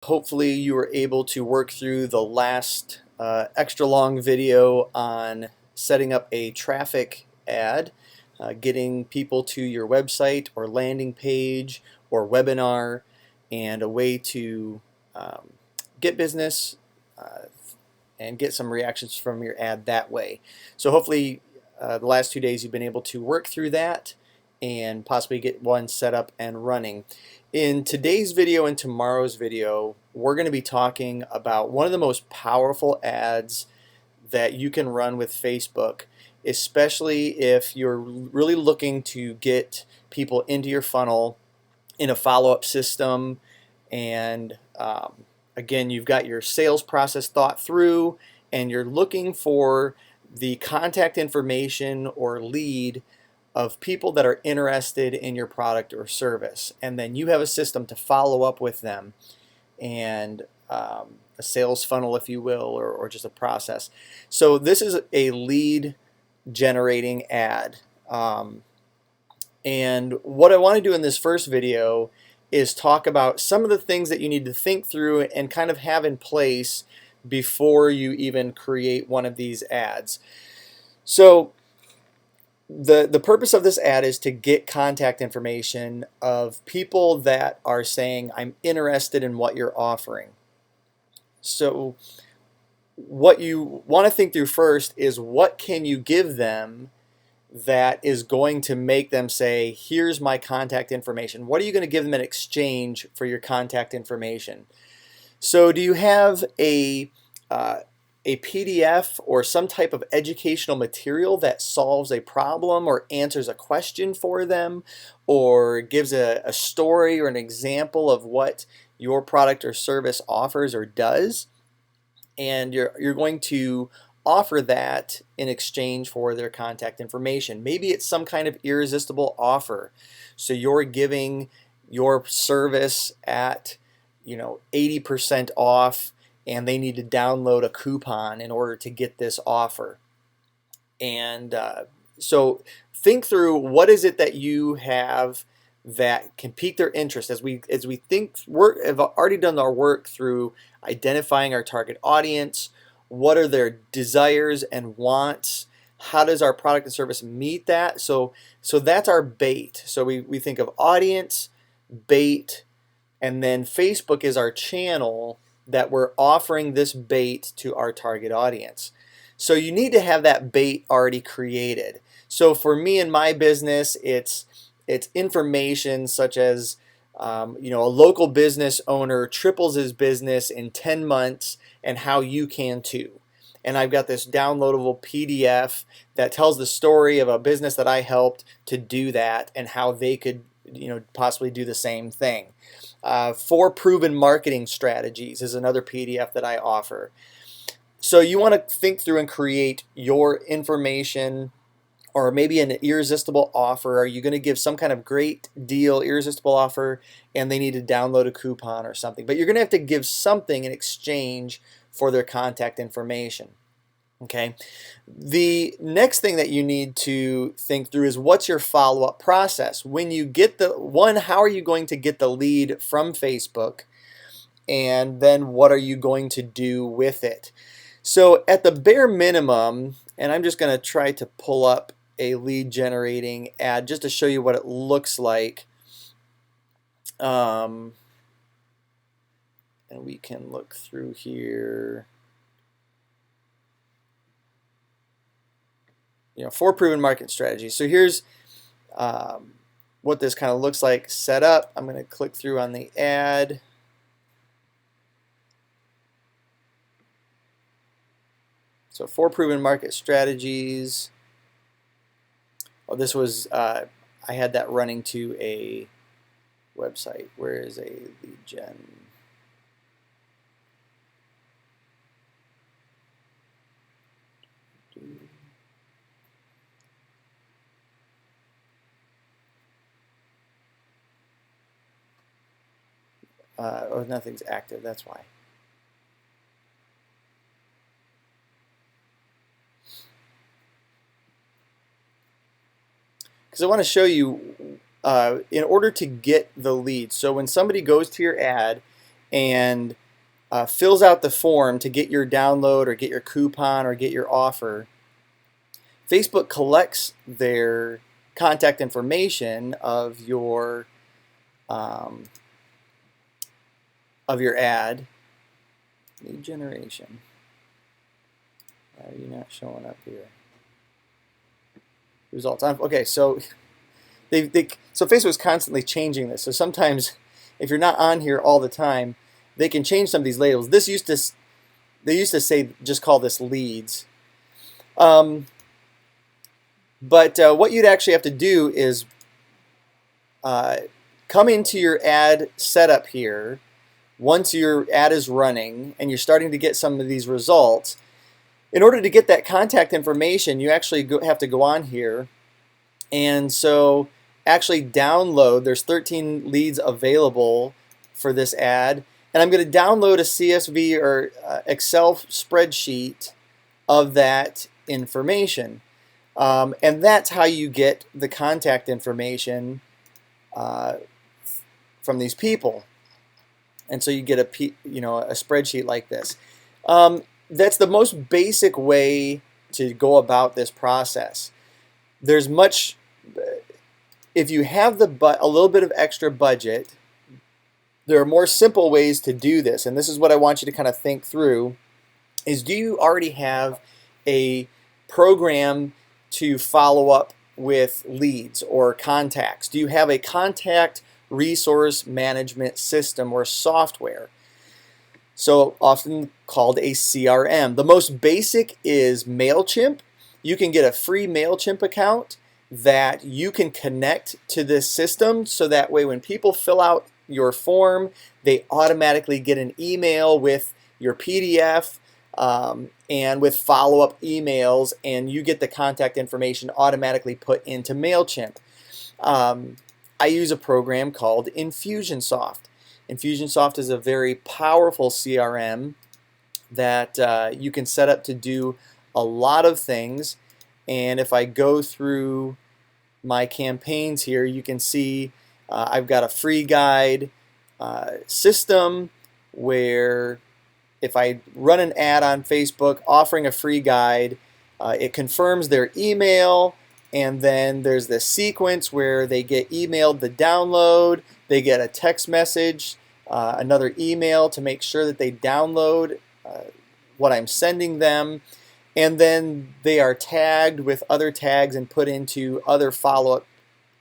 Hopefully you were able to work through the last extra long video on setting up a traffic ad, getting people to your website or landing page or webinar, and a way to um, get business uh, and get some reactions from your ad that way. So hopefully the last 2 days you've been able to work through that and possibly get one set up and running. In today's video and tomorrow's video, we're going to be talking about one of the most powerful ads that you can run with Facebook, especially if you're really looking to get people into your funnel in a follow-up system. And again, you've got your sales process thought through, and you're looking for the contact information or lead of people that are interested in your product or service, and then you have a system to follow up with them, and a sales funnel, if you will, or just a process. So this is a lead generating ad. And what I want to do in this first video is talk about some of the things that you need to think through and kind of have in place before you even create one of these ads. So the purpose of this ad is to get contact information of people that are saying, I'm interested in what you're offering. So what you want to think through first is, what can you give them that is going to make them say, here's my contact information? What are you going to give them in exchange for your contact information? So do you have a PDF or some type of educational material that solves a problem or answers a question for them, or gives a story or an example of what your product or service offers or does? And you're going to offer that in exchange for their contact information. Maybe it's some kind of irresistible offer. So you're giving your service at 80% off, and they need to download a coupon in order to get this offer. And so think through, what is it that you have that can pique their interest as we have already done our work through identifying our target audience. What are their desires and wants? How does our product and service meet that? So that's our bait. So we think of audience, bait, and then Facebook is our channel that we're offering this bait to our target audience. So you need to have that bait already created. So for me in my business, it's information such as a local business owner triples his business in 10 months, and how you can too. And I've got this downloadable PDF that tells the story of a business that I helped to do that, and how they could possibly do the same thing. 4 proven marketing strategies is another PDF that I offer. So you want to think through and create your information, or maybe an irresistible offer. Are you going to give some kind of great deal, irresistible offer, and they need to download a coupon or something? But you're going to have to give something in exchange for their contact information. Okay. The next thing that you need to think through is, what's your follow-up process? When you get how are you going to get the lead from Facebook? And then what are you going to do with it? So at the bare minimum, and I'm just going to try to pull up a lead generating ad just to show you what it looks like. And we can look through here. 4 proven market strategies. So here's what this kind of looks like set up. I'm going to click through on the ad. So 4 proven market strategies. Oh, this was, I had that running to a website. Where is a lead gen? Oh, nothing's active, that's why. Because I want to show you, in order to get the lead. So when somebody goes to your ad and fills out the form to get your download or get your coupon or get your offer, Facebook collects their contact information of your ad. Lead generation. Why are you not showing up here? Results. Okay, so so Facebook's constantly changing this. So sometimes, if you're not on here all the time, they can change some of these labels. They used to say just call this leads. But what you'd actually have to do is come into your ad setup here. Once your ad is running and you're starting to get some of these results, in order to get that contact information, you actually have to go on here, and so actually download. There's 13 leads available for this ad, and I'm going to download a CSV or Excel spreadsheet of that information, and that's how you get the contact information from these people. And so you get a spreadsheet like this. That's the most basic way to go about this process. There's much, if you have a little bit of extra budget, there are more simple ways to do this. And this is what I want you to kind of think through, is do you already have a program to follow up with leads or contacts? Do you have a contact resource management system or software, so often called a CRM? The most basic is MailChimp. You can get a free MailChimp account that you can connect to this system, so that way when people fill out your form, they automatically get an email with your PDF and with follow-up emails, and you get the contact information automatically put into MailChimp. I use a program called Infusionsoft. Infusionsoft is a very powerful CRM that you can set up to do a lot of things. And if I go through my campaigns here, you can see I've got a free guide system where if I run an ad on Facebook offering a free guide, it confirms their email. And then there's this sequence where they get emailed the download, they get a text message, another email to make sure that they download what I'm sending them, and then they are tagged with other tags and put into other follow-up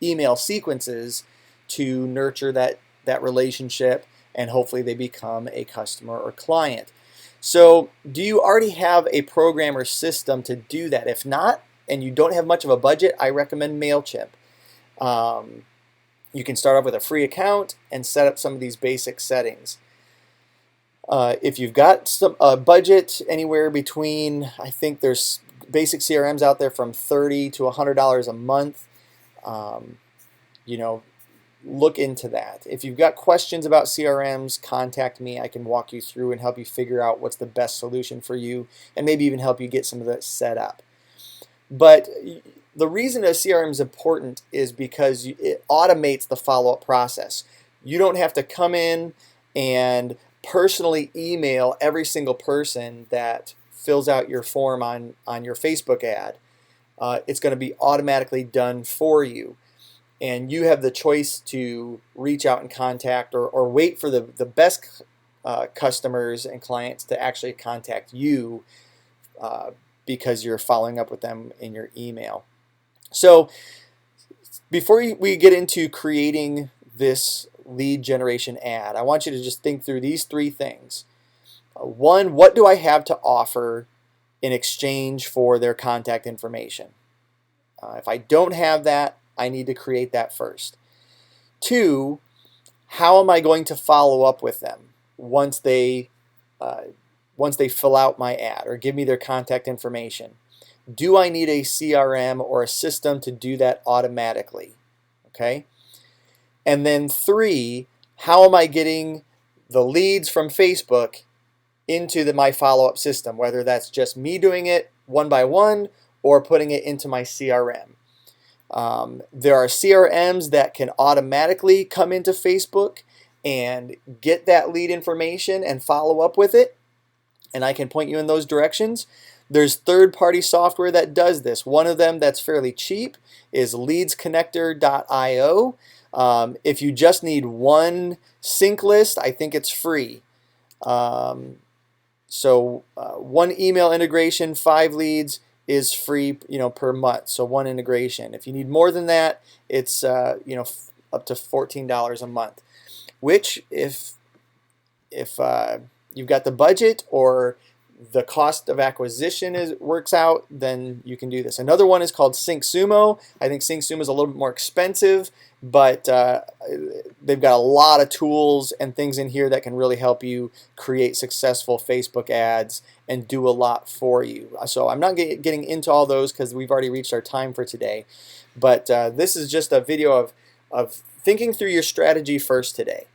email sequences to nurture that relationship, and hopefully they become a customer or client. So do you already have a program or system to do that? If not, and you don't have much of a budget, I recommend MailChimp. You can start off with a free account and set up some of these basic settings. If you've got a budget anywhere between, I think there's basic CRMs out there from $30 to $100 a month, look into that. If you've got questions about CRMs, contact me. I can walk you through and help you figure out what's the best solution for you, and maybe even help you get some of that set up. But the reason a CRM is important is because it automates the follow-up process. You don't have to come in and personally email every single person that fills out your form on your Facebook ad. It's going to be automatically done for you. And you have the choice to reach out and contact or wait for the best customers and clients to actually contact you because you're following up with them in your email. So before we get into creating this lead generation ad, I want you to just think through these three things. One, what do I have to offer in exchange for their contact information? If I don't have that, I need to create that first. Two, how am I going to follow up with them once they fill out my ad or give me their contact information? Do I need a CRM or a system to do that automatically? Okay. And then three, how am I getting the leads from Facebook into my follow-up system, whether that's just me doing it one by one or putting it into my CRM. There are CRMs that can automatically come into Facebook and get that lead information and follow up with it, and I can point you in those directions. There's third-party software that does this. One of them that's fairly cheap is leadsconnector.io. If you just need one sync list, I think it's free. One email integration, 5 leads is free, per month. So one integration. If you need more than that, it's up to $14 a month. Which, if you've got the budget or the cost of acquisition works out, then you can do this. Another one is called SyncSumo. I think SyncSumo is a little bit more expensive, but they've got a lot of tools and things in here that can really help you create successful Facebook ads and do a lot for you. So I'm not getting into all those because we've already reached our time for today. But this is just a video of thinking through your strategy first today.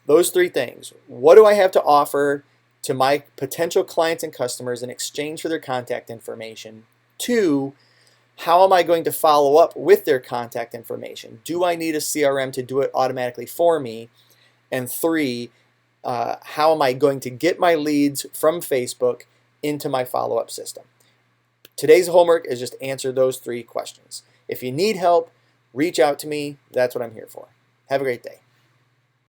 Those 3 things. What do I have to offer to my potential clients and customers in exchange for their contact information? 2, how am I going to follow up with their contact information? Do I need a CRM to do it automatically for me? And 3, how am I going to get my leads from Facebook into my follow-up system? Today's homework is just answer those 3 questions. If you need help, reach out to me. That's what I'm here for. Have a great day.